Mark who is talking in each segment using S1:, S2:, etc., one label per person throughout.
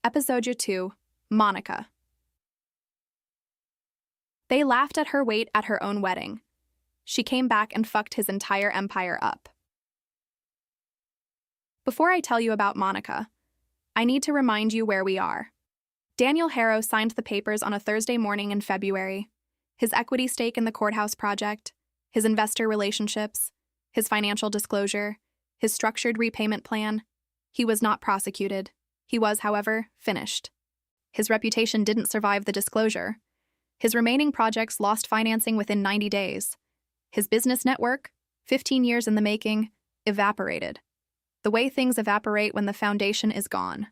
S1: Episode 2, Monica. They laughed at her weight at her own wedding. She came back and fucked his entire empire up. Before I tell you about Monica, I need to remind you where we are. Daniel Harrow signed the papers on a Thursday morning in February. His equity stake in the courthouse project, his investor relationships, his financial disclosure, his structured repayment plan. He was not prosecuted. He was, however, finished. His reputation didn't survive the disclosure. His remaining projects lost financing within 90 days. His business network, 15 years in the making, evaporated. The way things evaporate when the foundation is gone.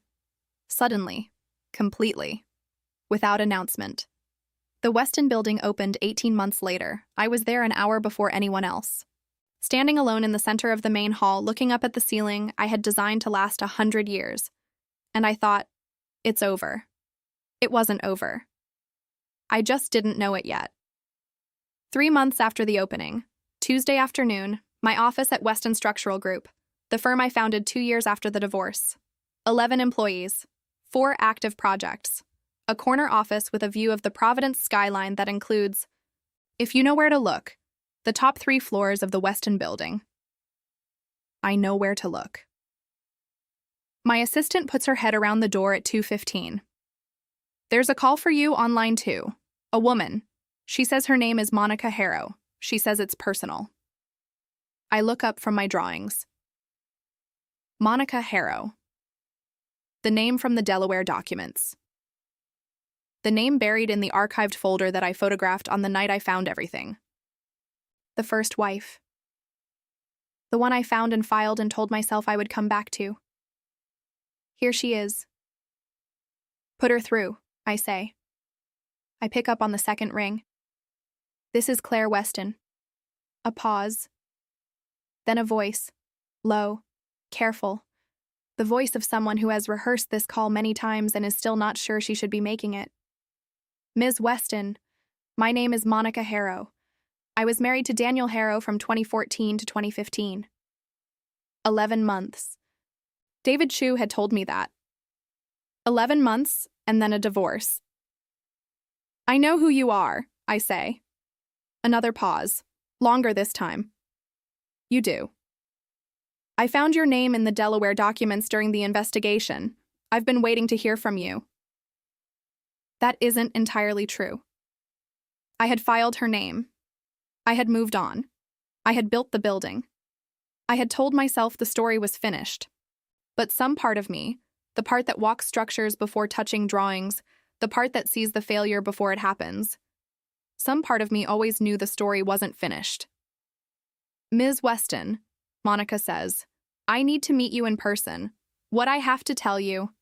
S1: Suddenly, completely, without announcement. The Westin building opened 18 months later. I was there an hour before anyone else. Standing alone in the center of the main hall, looking up at the ceiling I had designed to last 100 years. And I thought, it's over. It wasn't over. I just didn't know it yet. 3 months after the opening, Tuesday afternoon, my office at Westin Structural Group, the firm I founded 2 years after the divorce. 11 employees, 4 active projects, a corner office with a view of the Providence skyline that includes, if you know where to look, the top 3 floors of the Westin building. I know where to look. My assistant puts her head around the door at 2:15. There's a call for you on line 2. A woman. She says her name is Monica Harrow. She says it's personal. I look up from my drawings. Monica Harrow. The name from the Delaware documents. The name buried in the archived folder that I photographed on the night I found everything. The first wife. The one I found and filed and told myself I would come back to. Here she is. Put her through, I say. I pick up on the second ring. This is Claire Westin. A pause. Then a voice. Low. Careful. The voice of someone who has rehearsed this call many times and is still not sure she should be making it. Ms. Westin, my name is Monica Harrow. I was married to Daniel Harrow from 2014 to 2015. 11 months. David Chu had told me that. 11 months, and then a divorce. I know who you are, I say. Another pause. Longer this time. You do. I found your name in the Delaware documents during the investigation. I've been waiting to hear from you. That isn't entirely true. I had filed her name. I had moved on. I had built the building. I had told myself the story was finished. But some part of me, the part that walks structures before touching drawings, the part that sees the failure before it happens, some part of me always knew the story wasn't finished. Ms. Westin, Monica says, I need to meet you in person. What I have to tell you,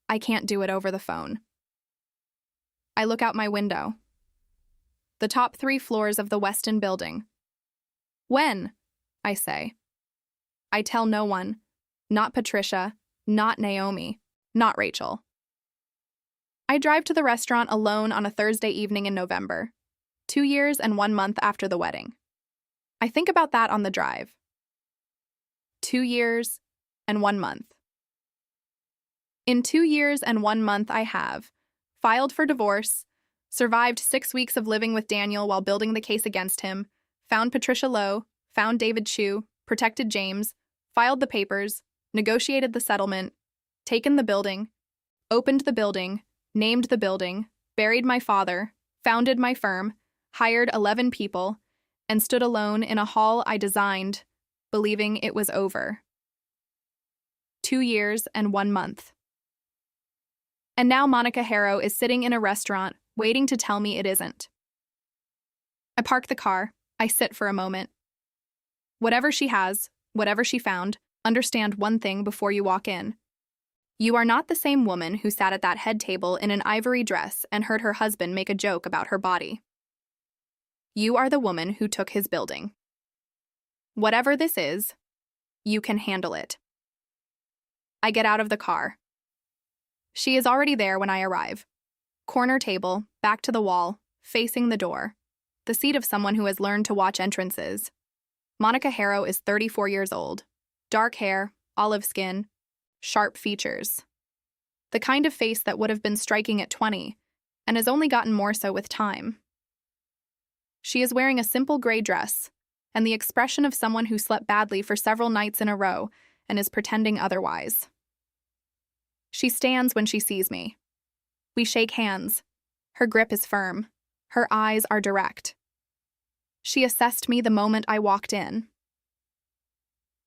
S1: I can't do it over the phone. I look out my window. The top 3 floors of the Westin building. When? I say. I tell no one. Not Patricia, not Naomi, not Rachel. I drive to the restaurant alone on a Thursday evening in November, 2 years and 1 month after the wedding. I think about that on the drive. 2 years and 1 month. In 2 years and 1 month I have filed for divorce, survived 6 weeks of living with Daniel while building the case against him, found Patricia Lowe, found David Chu, protected James, filed the papers, negotiated the settlement, taken the building, opened the building, named the building, buried my father, founded my firm, hired 11 people, and stood alone in a hall I designed, believing it was over. 2 years and 1 month. And now Monica Harrow is sitting in a restaurant, waiting to tell me it isn't. I park the car. I sit for a moment. Whatever she has, whatever she found, understand one thing before you walk in. You are not the same woman who sat at that head table in an ivory dress and heard her husband make a joke about her body. You are the woman who took his building. Whatever this is, you can handle it. I get out of the car. She is already there when I arrive. Corner table, back to the wall, facing the door. The seat of someone who has learned to watch entrances. Monica Harrow is 34 years old. Dark hair, olive skin, sharp features. The kind of face that would have been striking at 20 and has only gotten more so with time. She is wearing a simple gray dress and the expression of someone who slept badly for several nights in a row and is pretending otherwise. She stands when she sees me. We shake hands. Her grip is firm. Her eyes are direct. She assessed me the moment I walked in.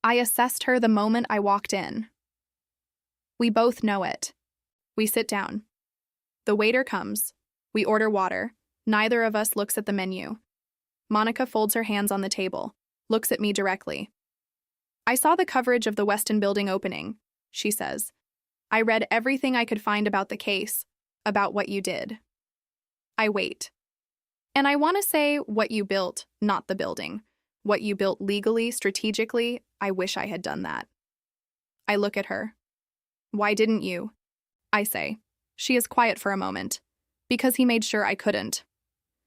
S1: I assessed her the moment I walked in. We both know it. We sit down. The waiter comes. We order water. Neither of us looks at the menu. Monica folds her hands on the table, looks at me directly. I saw the coverage of the Weston building opening, she says. I read everything I could find about the case, about what you did. I wait. And I want to say what you built, not the building. What you built legally, strategically, I wish I had done that. I look at her. Why didn't you? I say. She is quiet for a moment. Because he made sure I couldn't.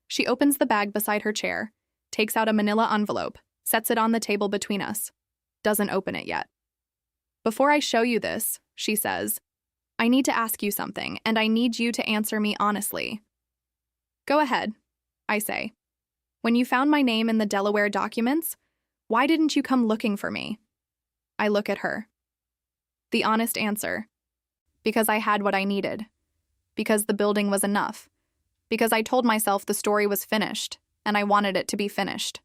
S1: She opens the bag beside her chair, takes out a manila envelope, sets it on the table between us. Doesn't open it yet. Before I show you this, she says, I need to ask you something, and I need you to answer me honestly. Go ahead, I say. When you found my name in the Delaware documents, why didn't you come looking for me? I look at her. The honest answer. Because I had what I needed. Because the building was enough. Because I told myself the story was finished, and I wanted it to be finished.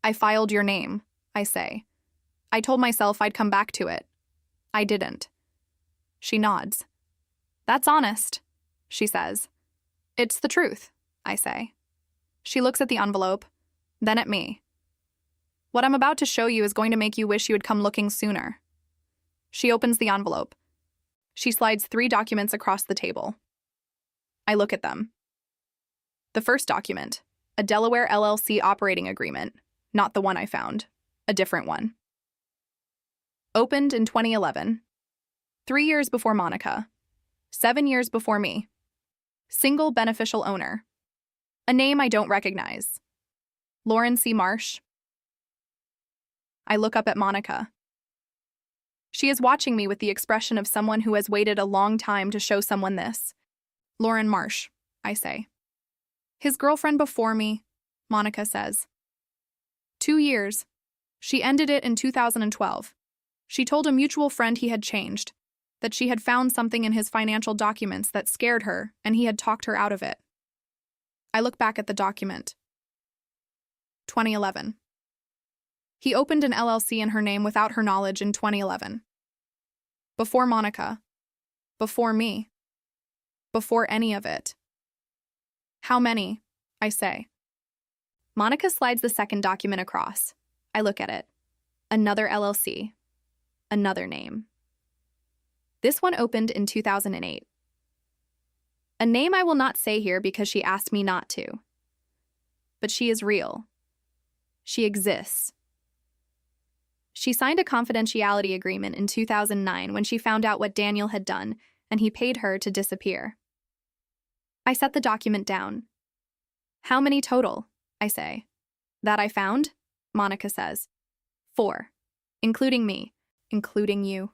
S1: I filed your name, I say. I told myself I'd come back to it. I didn't. She nods. That's honest, she says. It's the truth, I say. She looks at the envelope, then at me. What I'm about to show you is going to make you wish you had come looking sooner. She opens the envelope. She slides 3 documents across the table. I look at them. The first document, a Delaware LLC operating agreement, not the one I found, a different one. Opened in 2011. 3 years before Monica. 7 years before me. Single beneficial owner. A name I don't recognize. Lauren C. Marsh. I look up at Monica. She is watching me with the expression of someone who has waited a long time to show someone this. Lauren Marsh, I say. His girlfriend before me, Monica says. 2 years. She ended it in 2012. She told a mutual friend he had changed, that she had found something in his financial documents that scared her and he had talked her out of it. I look back at the document. 2011. He opened an LLC in her name without her knowledge in 2011. Before Monica. Before me. Before any of it. How many? I say. Monica slides the second document across. I look at it. Another LLC. Another name. This one opened in 2008. A name I will not say here because she asked me not to. But she is real. She exists. She signed a confidentiality agreement in 2009 when she found out what Daniel had done, and he paid her to disappear. I set the document down. How many total? I say. That I found? Monica says. 4. Including me. Including you.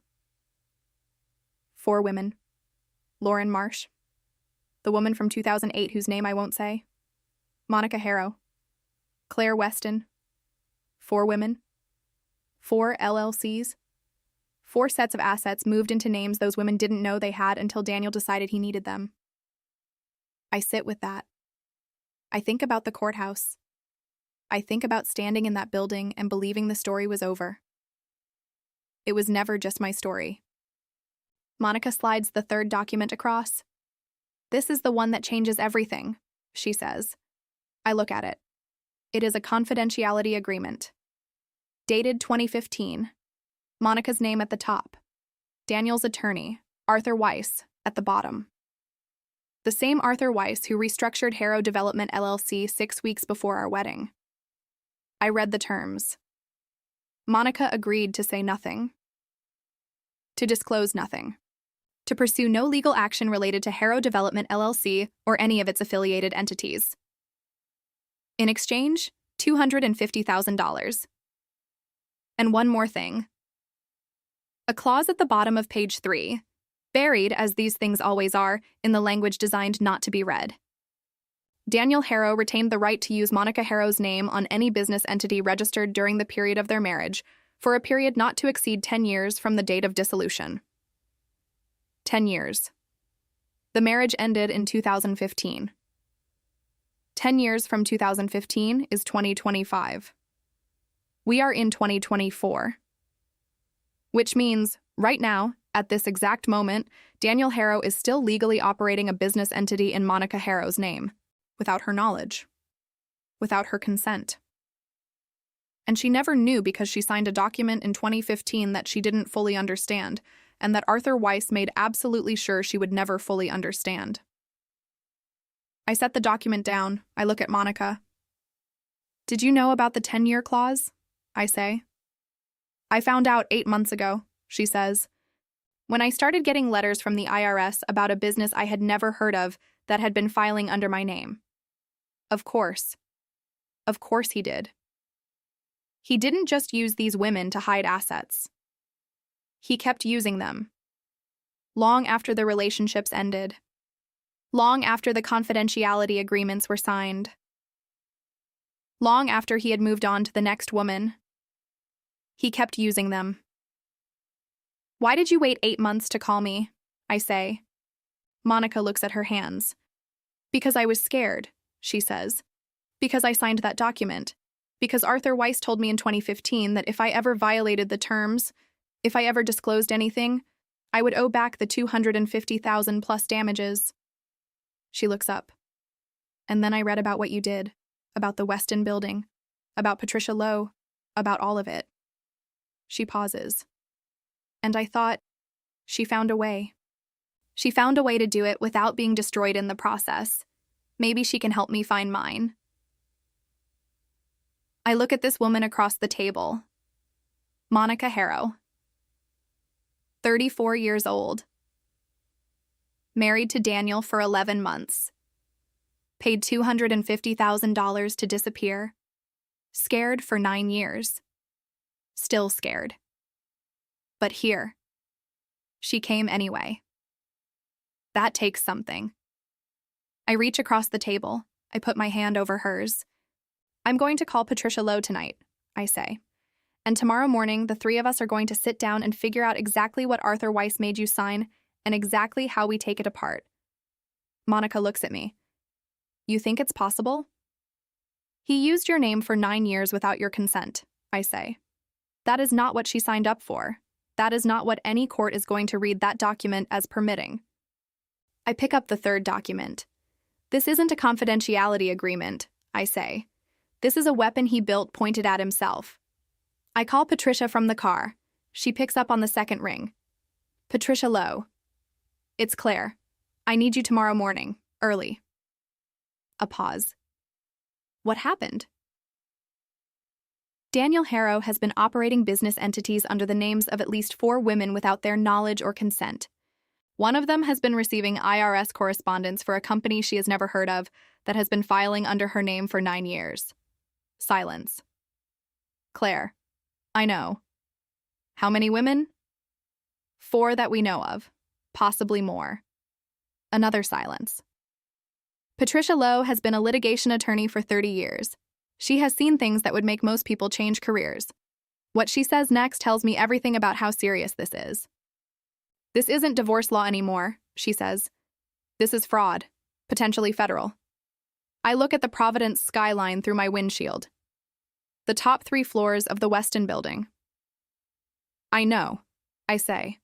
S1: 4 women. Lauren Marsh. The woman from 2008 whose name I won't say. Monica Harrow. Claire Weston. 4 women. 4 LLCs. 4 sets of assets moved into names those women didn't know they had until Daniel decided he needed them. I sit with that. I think about the courthouse. I think about standing in that building and believing the story was over. It was never just my story. Monica slides the third document across. This is the one that changes everything, she says. I look at it. It is a confidentiality agreement. Dated 2015. Monica's name at the top. Daniel's attorney, Arthur Weiss, at the bottom. The same Arthur Weiss who restructured Harrow Development LLC 6 weeks before our wedding. I read the terms. Monica agreed to say nothing. To disclose nothing. To pursue no legal action related to Harrow Development LLC or any of its affiliated entities. In exchange, $250,000. And one more thing. A clause at the bottom of page 3, buried, as these things always are, in the language designed not to be read. Daniel Harrow retained the right to use Monica Harrow's name on any business entity registered during the period of their marriage, for a period not to exceed 10 years from the date of dissolution. 10 years. The marriage ended in 2015. 10 years from 2015 is 2025. We are in 2024. Which means, right now, at this exact moment, Daniel Harrow is still legally operating a business entity in Monica Harrow's name, without her knowledge, without her consent. And she never knew because she signed a document in 2015 that she didn't fully understand, and that Arthur Weiss made absolutely sure she would never fully understand. I set the document down. I look at Monica. "Did you know about the 10-year clause?" I say. "I found out 8 months ago," she says, "when I started getting letters from the IRS about a business I had never heard of that had been filing under my name." Of course. Of course he did. He didn't just use these women to hide assets. He kept using them. Long after the relationships ended. Long after the confidentiality agreements were signed. Long after he had moved on to the next woman. He kept using them. "Why did you wait 8 months to call me?" I say. Monica looks at her hands. "Because I was scared," she says. "Because I signed that document. Because Arthur Weiss told me in 2015 that if I ever violated the terms, if I ever disclosed anything, I would owe back the $250,000 plus damages." She looks up. "And then I read about what you did, about the Weston building, about Patricia Lowe, about all of it." She pauses. "And I thought, she found a way. She found a way to do it without being destroyed in the process. Maybe she can help me find mine." I look at this woman across the table. Monica Harrow. 34 years old. Married to Daniel for 11 months. Paid $250,000 to disappear. Scared for 9 years. Still scared. But here. She came anyway. That takes something. I reach across the table. I put my hand over hers. "I'm going to call Patricia Lowe tonight," I say. "And tomorrow morning, the three of us are going to sit down and figure out exactly what Arthur Weiss made you sign and exactly how we take it apart." Monica looks at me. "You think it's possible?" "He used your name for 9 years without your consent," I say. "That is not what she signed up for. That is not what any court is going to read that document as permitting." I pick up the third document. "This isn't a confidentiality agreement," I say. "This is a weapon he built pointed at himself." I call Patricia from the car. She picks up on the second ring. "Patricia Lowe. It's Claire. I need you tomorrow morning, early." A pause. What happened? Daniel Harrow has been operating business entities under the names of at least 4 women without their knowledge or consent. One of them has been receiving IRS correspondence for a company she has never heard of that has been filing under her name for 9 years. Silence. Claire. I know. How many women? 4 that we know of. Possibly more. Another silence. Patricia Lowe has been a litigation attorney for 30 years. She has seen things that would make most people change careers. What she says next tells me everything about how serious this is. "This isn't divorce law anymore," she says. "This is fraud, potentially federal." I look at the Providence skyline through my windshield. The top 3 floors of the Weston building. "I know," I say.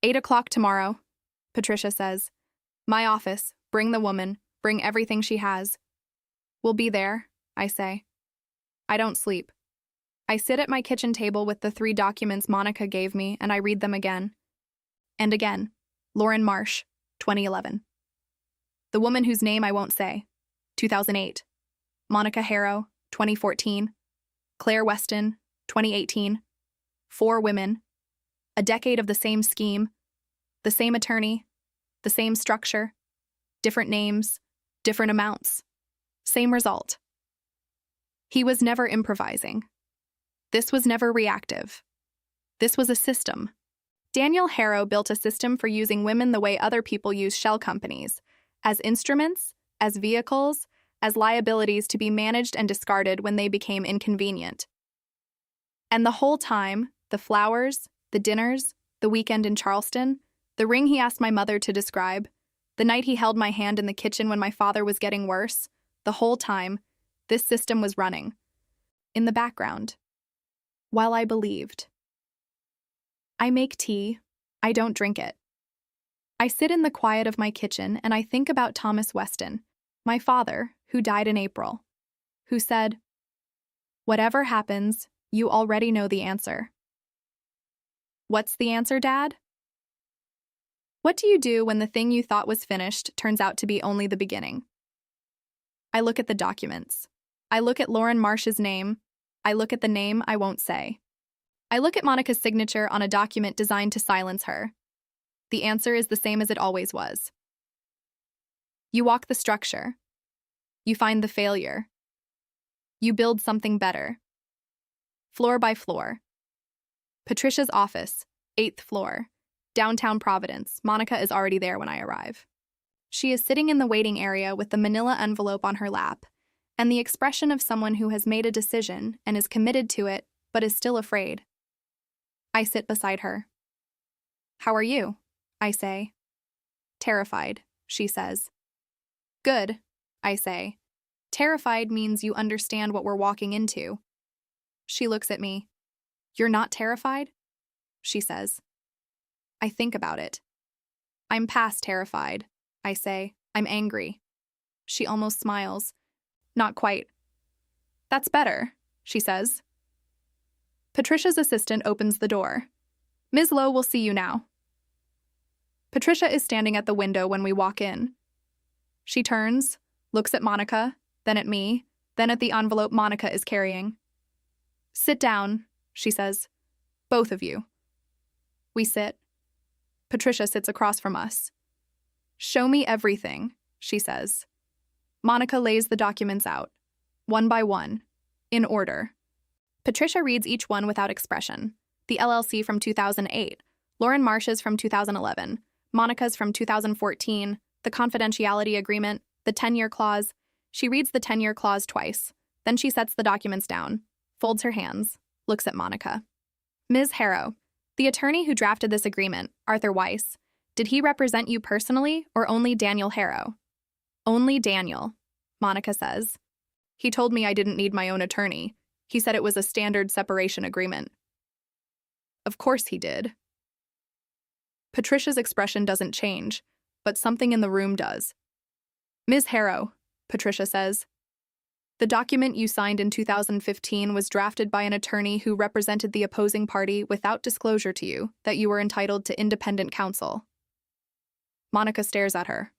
S1: 8 o'clock tomorrow, Patricia says. "My office, bring the woman, bring everything she has." "We'll be there," I say. I don't sleep. I sit at my kitchen table with the 3 documents Monica gave me, and I read them again. And again. Lauren Marsh, 2011. The woman whose name I won't say, 2008. Monica Harrow, 2014. Claire Weston, 2018. 4 women. A decade of the same scheme, the same attorney, the same structure, different names, different amounts, same result. He was never improvising. This was never reactive. This was a system. Daniel Harrow built a system for using women the way other people use shell companies, as instruments, as vehicles, as liabilities to be managed and discarded when they became inconvenient. And the whole time, the flowers, the dinners, the weekend in Charleston, the ring he asked my mother to describe, the night he held my hand in the kitchen when my father was getting worse, the whole time, this system was running. In the background. While I believed. I make tea. I don't drink it. I sit in the quiet of my kitchen and I think about Thomas Weston, my father, who died in April, who said, "Whatever happens, you already know the answer." What's the answer, Dad? What do you do when the thing you thought was finished turns out to be only the beginning? I look at the documents. I look at Lauren Marsh's name. I look at the name I won't say. I look at Monica's signature on a document designed to silence her. The answer is the same as it always was. You walk the structure. You find the failure. You build something better. Floor by floor. Patricia's office, 8th floor. Downtown Providence. Monica is already there when I arrive. She is sitting in the waiting area with the manila envelope on her lap, and the expression of someone who has made a decision and is committed to it, but is still afraid. I sit beside her. "How are you?" I say. "Terrified," she says. "Good," I say. Terrified means you understand what we're walking into. She looks at me. "You're not terrified?" she says. I think about it. "I'm past terrified," I say. "I'm angry." She almost smiles. "Not quite." "That's better," she says. Patricia's assistant opens the door. "Ms. Lowe will see you now." Patricia is standing at the window when we walk in. She turns, looks at Monica, then at me, then at the envelope Monica is carrying. "Sit down," she says. "Both of you." We sit. Patricia sits across from us. "Show me everything," she says. Monica lays the documents out, one by one, in order. Patricia reads each one without expression. The LLC from 2008, Lauren Marsh's from 2011, Monica's from 2014, the confidentiality agreement, the 10-year clause. She reads the 10-year clause twice. Then she sets the documents down, folds her hands, looks at Monica. "Ms. Harrow, the attorney who drafted this agreement, Arthur Weiss, did he represent you personally or only Daniel Harrow?" "Only Daniel," Monica says. "He told me I didn't need my own attorney. He said it was a standard separation agreement." "Of course he did." Patricia's expression doesn't change, but something in the room does. "Ms. Harrow," Patricia says, "the document you signed in 2015 was drafted by an attorney who represented the opposing party without disclosure to you that you were entitled to independent counsel." Monica stares at her.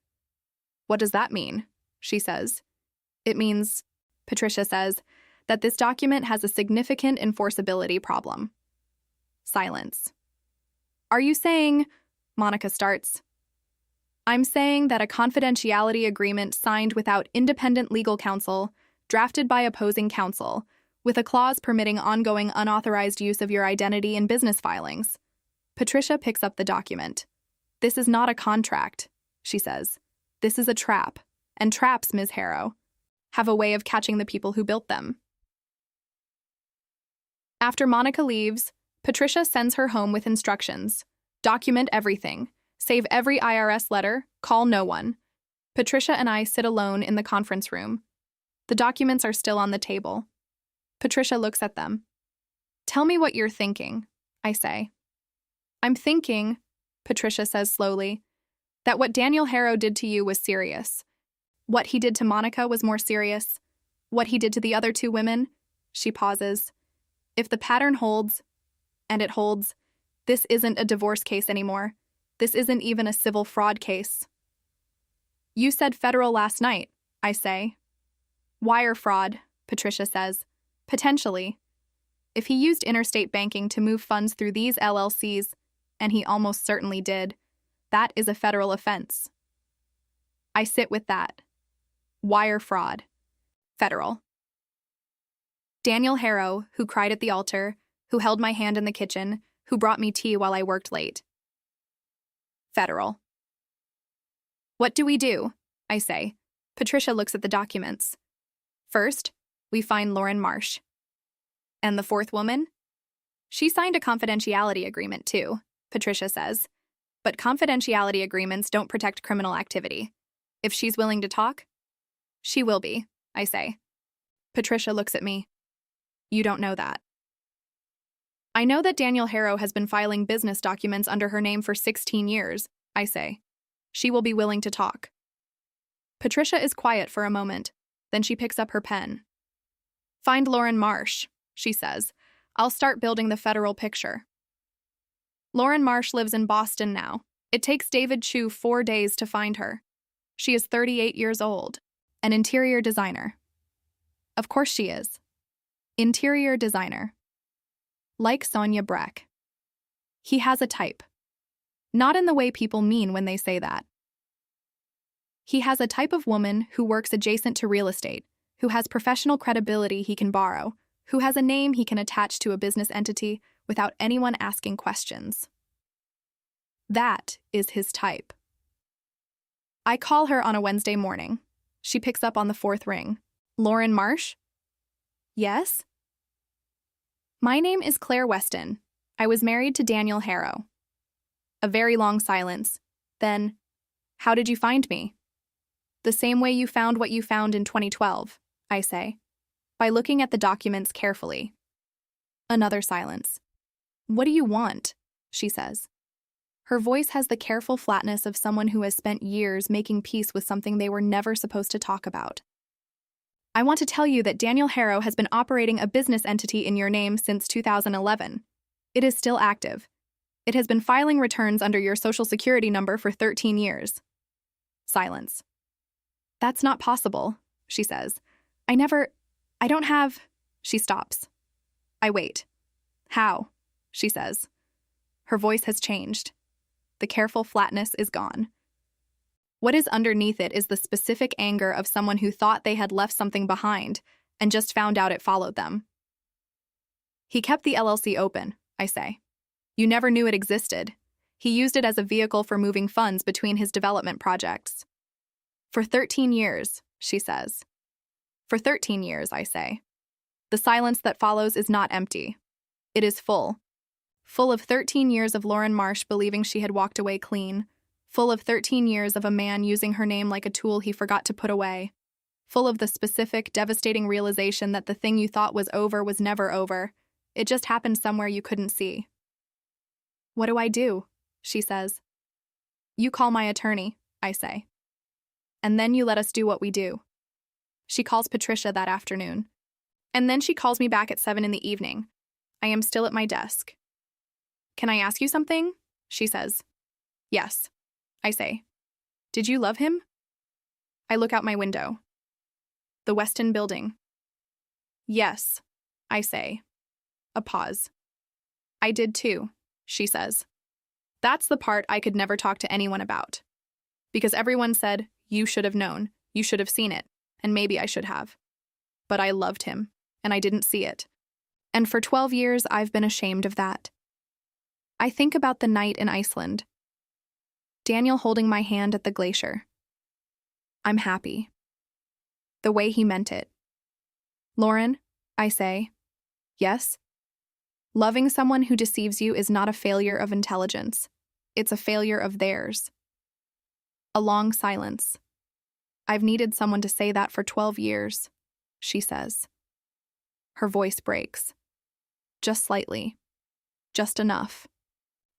S1: "What does that mean?" she says. "It means," Patricia says, "that this document has a significant enforceability problem." Silence. "Are you saying," Monica starts. "I'm saying that a confidentiality agreement signed without independent legal counsel, drafted by opposing counsel, with a clause permitting ongoing unauthorized use of your identity in business filings." Patricia picks up the document. "This is not a contract," she says. "This is a trap, and traps, Ms. Harrow, have a way of catching the people who built them." After Monica leaves, Patricia sends her home with instructions. Document everything. Save every IRS letter. Call no one. Patricia and I sit alone in the conference room. The documents are still on the table. Patricia looks at them. "Tell me what you're thinking," I say. "I'm thinking," Patricia says slowly, "that what Daniel Harrow did to you was serious. What he did to Monica was more serious. What he did to the other two women," she pauses. "If the pattern holds, and it holds, this isn't a divorce case anymore. This isn't even a civil fraud case." "You said federal last night," I say. "Wire fraud," Patricia says. "Potentially. If he used interstate banking to move funds through these LLCs, and he almost certainly did, that is a federal offense." I sit with that. Wire fraud. Federal. Daniel Harrow, who cried at the altar, who held my hand in the kitchen, who brought me tea while I worked late. Federal. What do we do? I say. Patricia looks at the documents. First, we find Lauren Marsh. And the fourth woman? She signed a confidentiality agreement too, Patricia says. But confidentiality agreements don't protect criminal activity. If she's willing to talk, she will be, I say. Patricia looks at me. You don't know that. I know that Daniel Harrow has been filing business documents under her name for 16 years, I say. She will be willing to talk. Patricia is quiet for a moment, then she picks up her pen. Find Lauren Marsh, she says. I'll start building the federal picture. Lauren Marsh lives in Boston now. It takes David Chu 4 days to find her. She is 38 years old, an interior designer. Of course she is. Interior designer. Like Sonia Breck. He has a type. Not in the way people mean when they say that. He has a type of woman who works adjacent to real estate, who has professional credibility he can borrow, who has a name he can attach to a business entity without anyone asking questions. That is his type. I call her on a Wednesday morning. She picks up on the fourth ring. Lauren Marsh? Yes? My name is Claire Weston. I was married to Daniel Harrow. A very long silence. Then, how did you find me? The same way you found what you found in 2012, I say, by looking at the documents carefully. Another silence. What do you want? She says. Her voice has the careful flatness of someone who has spent years making peace with something they were never supposed to talk about. I want to tell you that Daniel Harrow has been operating a business entity in your name since 2011. It is still active. It has been filing returns under your Social Security number for 13 years. Silence. That's not possible, she says. I don't have... She stops. I wait. How? She says. Her voice has changed. The careful flatness is gone. What is underneath it is the specific anger of someone who thought they had left something behind and just found out it followed them. He kept the LLC open, I say. You never knew it existed. He used it as a vehicle for moving funds between his development projects. For 13 years, she says. For 13 years, I say. The silence that follows is not empty. It is full. Full of 13 years of Lauren Marsh believing she had walked away clean. Full of 13 years of a man using her name like a tool he forgot to put away. Full of the specific, devastating realization that the thing you thought was over was never over. It just happened somewhere you couldn't see. What do I do? She says. You call my attorney, I say. And then you let us do what we do. She calls Patricia that afternoon. And then she calls me back at 7 in the evening. I am still at my desk. Can I ask you something? She says. Yes, I say. Did you love him? I look out my window. The Weston building. Yes, I say. A pause. I did too, she says. That's the part I could never talk to anyone about. Because everyone said, you should have known, you should have seen it, and maybe I should have. But I loved him, and I didn't see it. And for 12 years, I've been ashamed of that. I think about the night in Iceland. Daniel holding my hand at the glacier. I'm happy. The way he meant it. Lauren, I say. Yes? Loving someone who deceives you is not a failure of intelligence. It's a failure of theirs. A long silence. I've needed someone to say that for 12 years, she says. Her voice breaks. Just slightly. Just enough.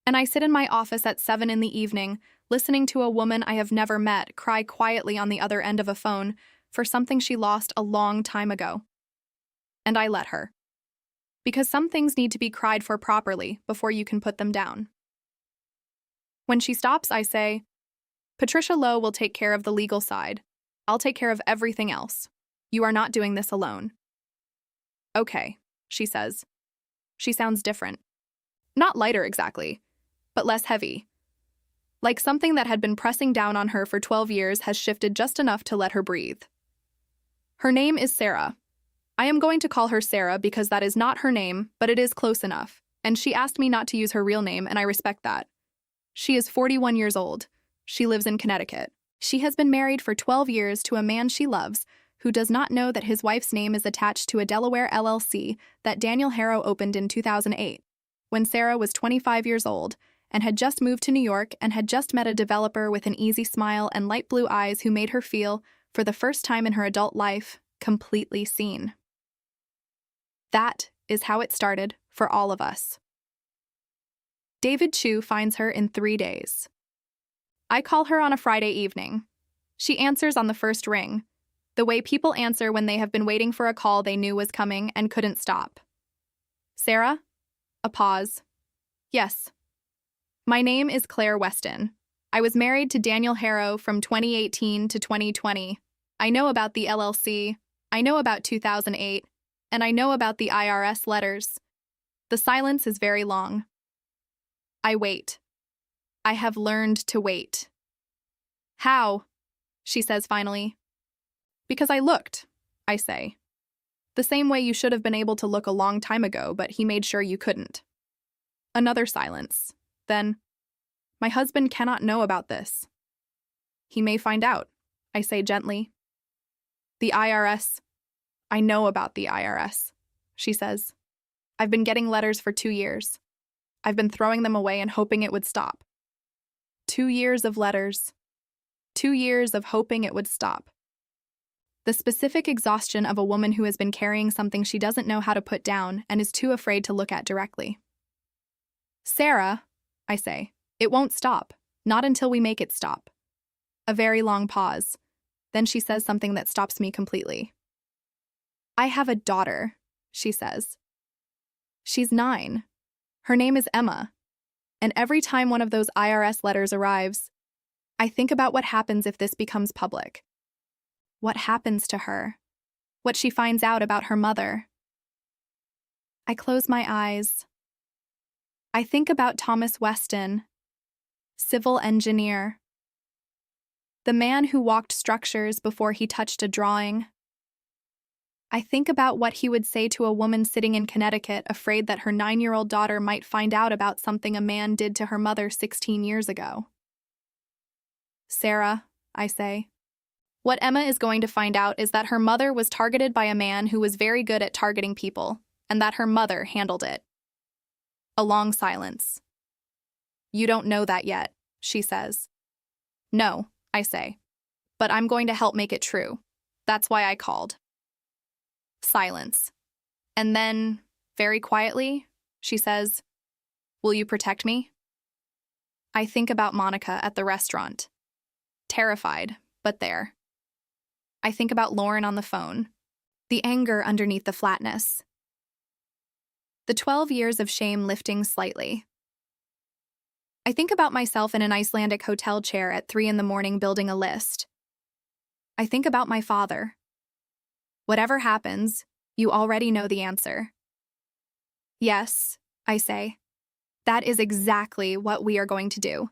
S1: And I sit in my office at 7 in the evening, listening to a woman I have never met cry quietly on the other end of a phone for something she lost a long time ago. And I let her. Because some things need to be cried for properly before you can put them down. When she stops, I say, Patricia Lowe will take care of the legal side. I'll take care of everything else. You are not doing this alone. Okay, she says. She sounds different. Not lighter exactly, but less heavy. Like something that had been pressing down on her for 12 years has shifted just enough to let her breathe. Her name is Sarah. I am going to call her Sarah because that is not her name, but it is close enough. And she asked me not to use her real name, and I respect that. She is 41 years old. She lives in Connecticut. She has been married for 12 years to a man she loves, who does not know that his wife's name is attached to a Delaware LLC that Daniel Harrow opened in 2008, when Sarah was 25 years old and had just moved to New York and had just met a developer with an easy smile and light blue eyes who made her feel, for the first time in her adult life, completely seen. That is how it started for all of us. David Chu finds her in 3 days. I call her on a Friday evening. She answers on the first ring, the way people answer when they have been waiting for a call they knew was coming and couldn't stop. Sarah? A pause. Yes. My name is Claire Weston. I was married to Daniel Harrow from 2018 to 2020. I know about the LLC, I know about 2008, and I know about the IRS letters. The silence is very long. I wait. I have learned to wait. How? She says finally. Because I looked, I say. The same way you should have been able to look a long time ago, but he made sure you couldn't. Another silence. Then, my husband cannot know about this. He may find out, I say gently. The IRS. I know about the IRS, she says. I've been getting letters for 2 years. I've been throwing them away and hoping it would stop. 2 years of letters. 2 years of hoping it would stop. The specific exhaustion of a woman who has been carrying something she doesn't know how to put down and is too afraid to look at directly. Sarah, I say, it won't stop. Not until we make it stop. A very long pause. Then she says something that stops me completely. I have a daughter, she says. She's 9. Her name is Emma. And every time one of those IRS letters arrives, I think about what happens if this becomes public. What happens to her? What she finds out about her mother? I close my eyes. I think about Thomas Weston, civil engineer. The man who walked structures before he touched a drawing. I think about what he would say to a woman sitting in Connecticut afraid that her 9-year-old daughter might find out about something a man did to her mother 16 years ago. Sarah, I say. What Emma is going to find out is that her mother was targeted by a man who was very good at targeting people, and that her mother handled it. A long silence. You don't know that yet, she says. No, I say. But I'm going to help make it true. That's why I called. Silence. And then, very quietly, she says, will you protect me? I think about Monica at the restaurant. Terrified, but there. I think about Lauren on the phone. The anger underneath the flatness. The 12 years of shame lifting slightly. I think about myself in an Icelandic hotel chair at 3 a.m. building a list. I think about my father. Whatever happens, you already know the answer. Yes, I say. That is exactly what we are going to do.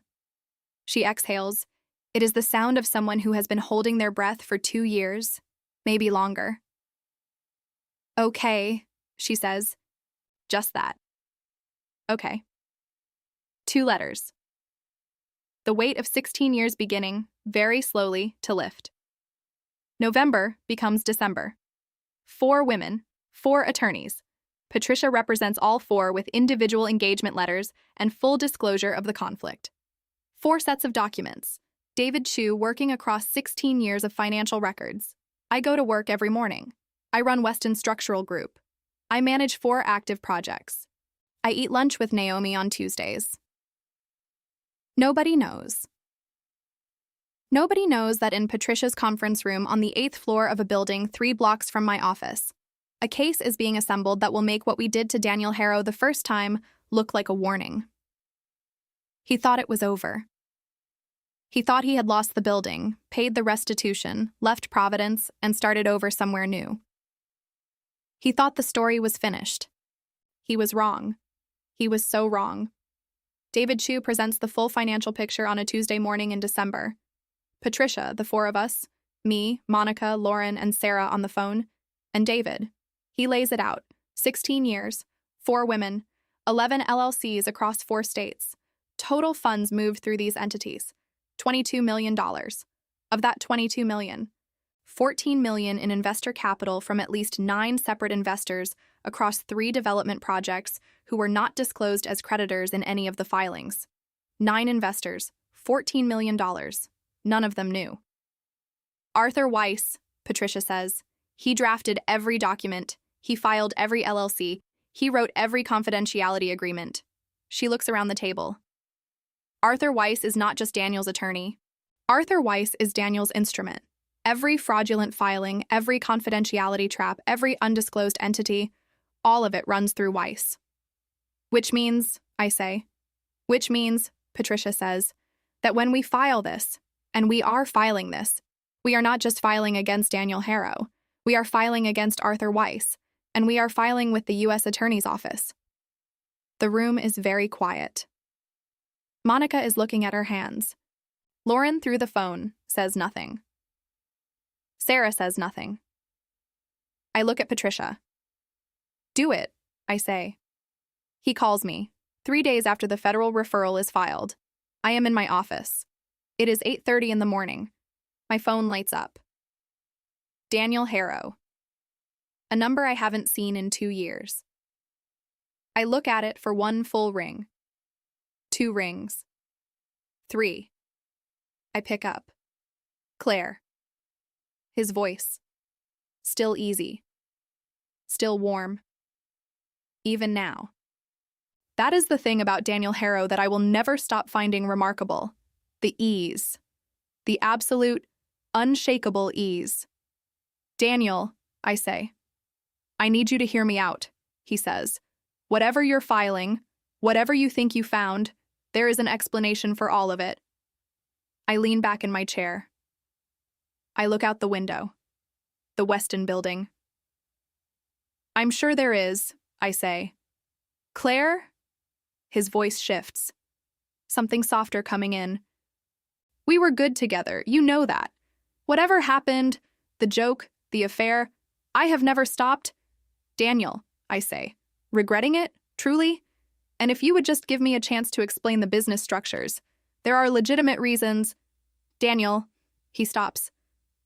S1: She exhales. It is the sound of someone who has been holding their breath for 2 years, maybe longer. Okay, she says. Just that. Okay. 2 letters. The weight of 16 years beginning, very slowly, to lift. November becomes December. 4 women, 4 attorneys. Patricia represents all 4 with individual engagement letters and full disclosure of the conflict. 4 sets of documents. David Chu working across 16 years of financial records. I go to work every morning. I run Weston Structural Group. I manage 4 active projects. I eat lunch with Naomi on Tuesdays. Nobody knows. Nobody knows that in Patricia's conference room on the 8th floor of a building 3 blocks from my office, a case is being assembled that will make what we did to Daniel Harrow the first time look like a warning. He thought it was over. He thought he had lost the building, paid the restitution, left Providence, and started over somewhere new. He thought the story was finished. He was wrong. He was so wrong. David Chu presents the full financial picture on a Tuesday morning in December. Patricia, the 4 of us, me, Monica, Lauren, and Sarah on the phone, and David. He lays it out. 16 years, 4 women, 11 LLCs across 4 states. Total funds moved through these entities, $22 million. Of that $22 million, $14 million in investor capital from at least 9 separate investors across 3 development projects who were not disclosed as creditors in any of the filings. 9 investors, $14 million. None of them knew. Arthur Weiss, Patricia says, he drafted every document, he filed every LLC, he wrote every confidentiality agreement. She looks around the table. Arthur Weiss is not just Daniel's attorney. Arthur Weiss is Daniel's instrument. Every fraudulent filing, every confidentiality trap, every undisclosed entity, all of it runs through Weiss. Which means, I say, Patricia says, that when we file this, and we are filing this, we are not just filing against Daniel Harrow, we are filing against Arthur Weiss, and we are filing with the U.S. Attorney's Office. The room is very quiet. Monica is looking at her hands. Lauren, through the phone, says nothing. Sarah says nothing. I look at Patricia. Do it, I say. He calls me, 3 days after the federal referral is filed. I am in my office. It is 8:30 in the morning. My phone lights up. Daniel Harrow. A number I haven't seen in 2 years. I look at it for 1 full ring. 2 rings. 3. I pick up. Claire. His voice. Still easy. Still warm. Even now. That is the thing about Daniel Harrow that I will never stop finding remarkable. The ease. The absolute, unshakable ease. Daniel, I say. I need you to hear me out, he says. Whatever you're filing, whatever you think you found, there is an explanation for all of it. I lean back in my chair. I look out the window. The Weston building. I'm sure there is, I say. Claire? His voice shifts. Something softer coming in. We were good together, you know that. Whatever happened, the joke, the affair, I have never stopped. Daniel, I say. Regretting it, truly? And if you would just give me a chance to explain the business structures. There are legitimate reasons. Daniel, he stops.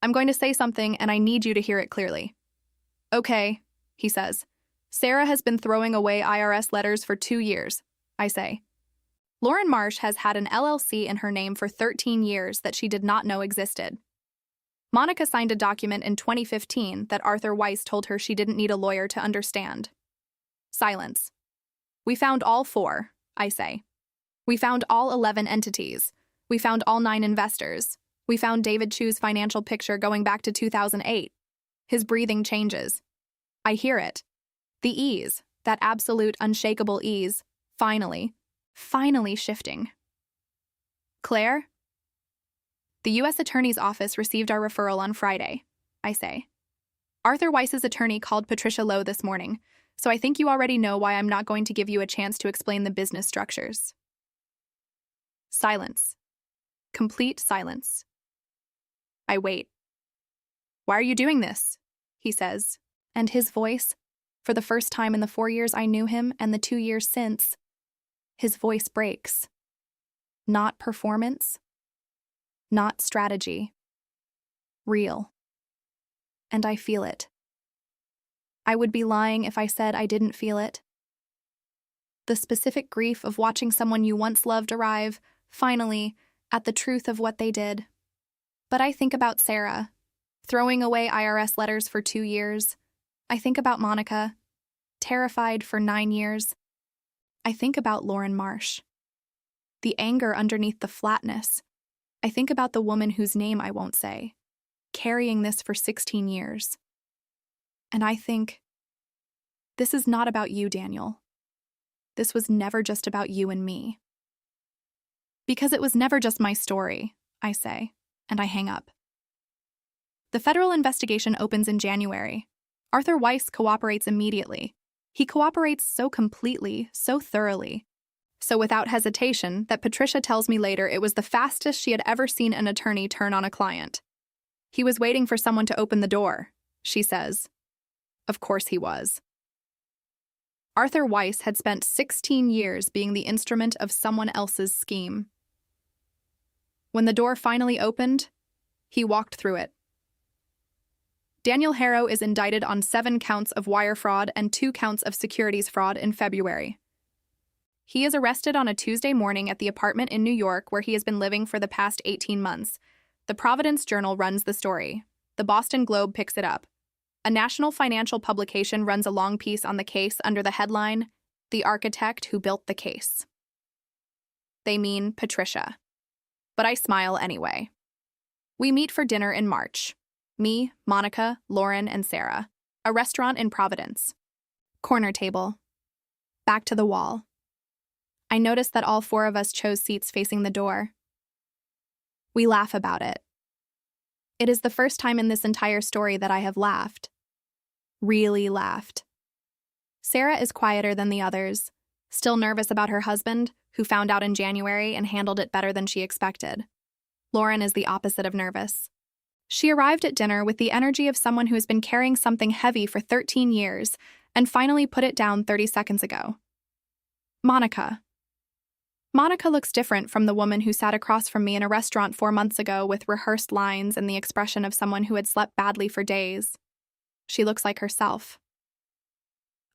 S1: I'm going to say something and I need you to hear it clearly. Okay, he says. Sarah has been throwing away IRS letters for 2 years, I say. Lauren Marsh has had an LLC in her name for 13 years that she did not know existed. Monica signed a document in 2015 that Arthur Weiss told her she didn't need a lawyer to understand. Silence. We found all 4, I say. We found all 11 entities. We found all 9 investors. We found David Chu's financial picture going back to 2008. His breathing changes. I hear it. The ease, that absolute, unshakable ease, finally shifting. Claire? The U.S. Attorney's Office received our referral on Friday, I say. Arthur Weiss's attorney called Patricia Lowe this morning, so I think you already know why I'm not going to give you a chance to explain the business structures. Silence. Complete silence. I wait. Why are you doing this? He says, and his voice, for the first time in the 4 years I knew him and the 2 years since, his voice breaks. Not performance. Not strategy. Real. And I feel it. I would be lying if I said I didn't feel it. The specific grief of watching someone you once loved arrive, finally, at the truth of what they did. But I think about Sarah, throwing away IRS letters for 2 years. I think about Monica, terrified for 9 years. I think about Lauren Marsh. The anger underneath the flatness. I think about the woman whose name I won't say, carrying this for 16 years. And I think, this is not about you, Daniel. This was never just about you and me. Because it was never just my story, I say, and I hang up. The federal investigation opens in January. Arthur Weiss cooperates immediately. He cooperates so completely, so thoroughly, so without hesitation that Patricia tells me later it was the fastest she had ever seen an attorney turn on a client. He was waiting for someone to open the door, she says. Of course he was. Arthur Weiss had spent 16 years being the instrument of someone else's scheme. When the door finally opened, he walked through it. Daniel Harrow is indicted on 7 counts of wire fraud and 2 counts of securities fraud in February. He is arrested on a Tuesday morning at the apartment in New York where he has been living for the past 18 months. The Providence Journal runs the story. The Boston Globe picks it up. A national financial publication runs a long piece on the case under the headline, "The Architect Who Built the Case." They mean Patricia. But I smile anyway. We meet for dinner in March. Me, Monica, Lauren, and Sarah. A restaurant in Providence. Corner table. Back to the wall. I notice that all 4 of us chose seats facing the door. We laugh about it. It is the first time in this entire story that I have laughed. Really laughed. Sarah is quieter than the others, still nervous about her husband, who found out in January and handled it better than she expected. Lauren is the opposite of nervous. She arrived at dinner with the energy of someone who has been carrying something heavy for 13 years and finally put it down 30 seconds ago. Monica. Monica looks different from the woman who sat across from me in a restaurant 4 months ago with rehearsed lines and the expression of someone who had slept badly for days. She looks like herself.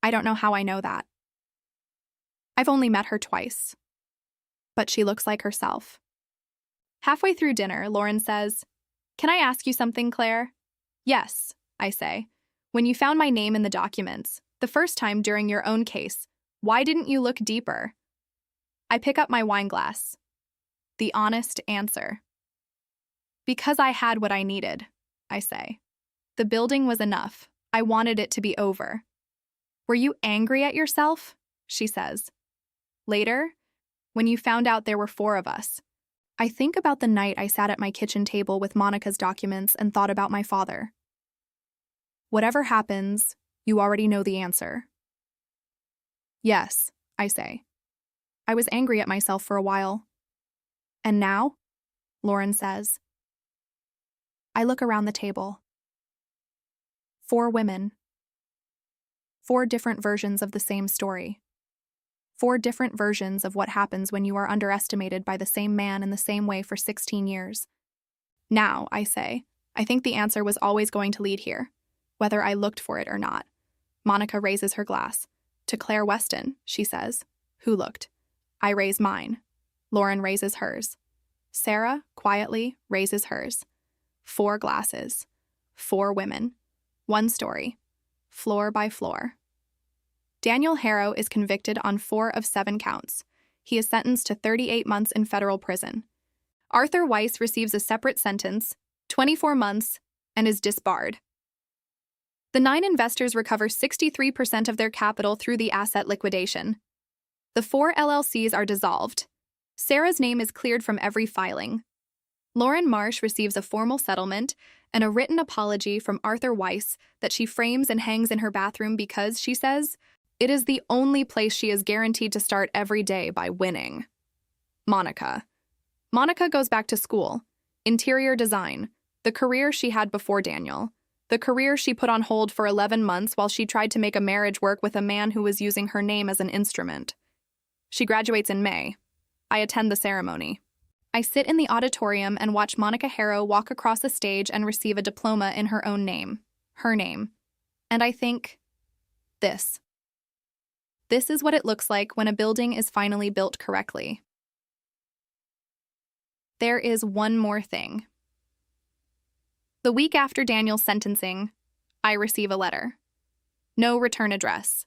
S1: I don't know how I know that. I've only met her twice. But she looks like herself. Halfway through dinner, Lauren says, "Can I ask you something, Claire?" "Yes," I say. "When you found my name in the documents, the first time during your own case, why didn't you look deeper?" I pick up my wine glass. The honest answer. "Because I had what I needed," I say. "The building was enough. I wanted it to be over." "Were you angry at yourself?" she says. "Later, when you found out there were 4 of us, I think about the night I sat at my kitchen table with Monica's documents and thought about my father. Whatever happens, you already know the answer." "Yes," I say. "I was angry at myself for a while." "And now?" Lauren says. I look around the table. 4 women. 4 different versions of the same story. 4 different versions of what happens when you are underestimated by the same man in the same way for 16 years. "Now," I say, "I think the answer was always going to lead here, whether I looked for it or not." Monica raises her glass. "To Claire Weston," she says. "Who looked?" I raise mine. Lauren raises hers. Sarah, quietly, raises hers. 4 glasses. 4 women. 1 story. Floor by floor. Daniel Harrow is convicted on 4 of 7 counts. He is sentenced to 38 months in federal prison. Arthur Weiss receives a separate sentence, 24 months, and is disbarred. The 9 investors recover 63% of their capital through the asset liquidation. The 4 LLCs are dissolved. Sarah's name is cleared from every filing. Lauren Marsh receives a formal settlement and a written apology from Arthur Weiss that she frames and hangs in her bathroom because, she says, it is the only place she is guaranteed to start every day by winning. Monica. Monica goes back to school. Interior design. The career she had before Daniel. The career she put on hold for 11 months while she tried to make a marriage work with a man who was using her name as an instrument. She graduates in May. I attend the ceremony. I sit in the auditorium and watch Monica Harrow walk across a stage and receive a diploma in her own name. Her name. And I think, this. This is what it looks like when a building is finally built correctly. There is one more thing. The week after Daniel's sentencing, I receive a letter. No return address.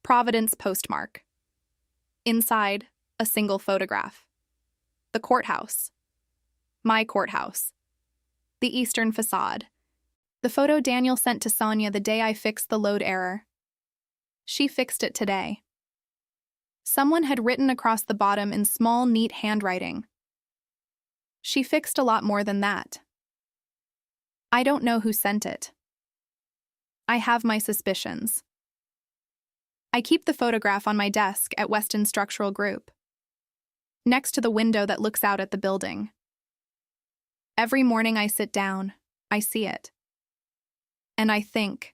S1: Providence postmark. Inside, a single photograph. The courthouse. My courthouse. The eastern facade. The photo Daniel sent to Sonia the day I fixed the load error. She fixed it today. Someone had written across the bottom in small, neat handwriting. She fixed a lot more than that. I don't know who sent it. I have my suspicions. I keep the photograph on my desk at Weston Structural Group, next to the window that looks out at the building. Every morning I sit down, I see it. And I think.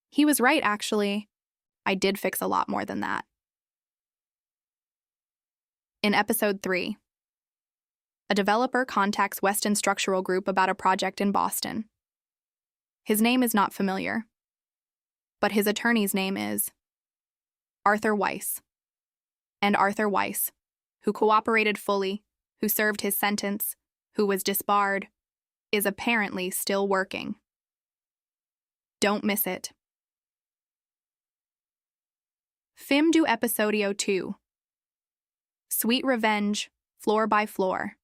S1: He was right, actually. I did fix a lot more than that. In episode 3, a developer contacts Weston Structural Group about a project in Boston. His name is not familiar, but his attorney's name is Arthur Weiss. And Arthur Weiss, who cooperated fully, who served his sentence, who was disbarred, is apparently still working. Don't miss it. Film do episodio 2. Sweet Revenge, Floor by Floor.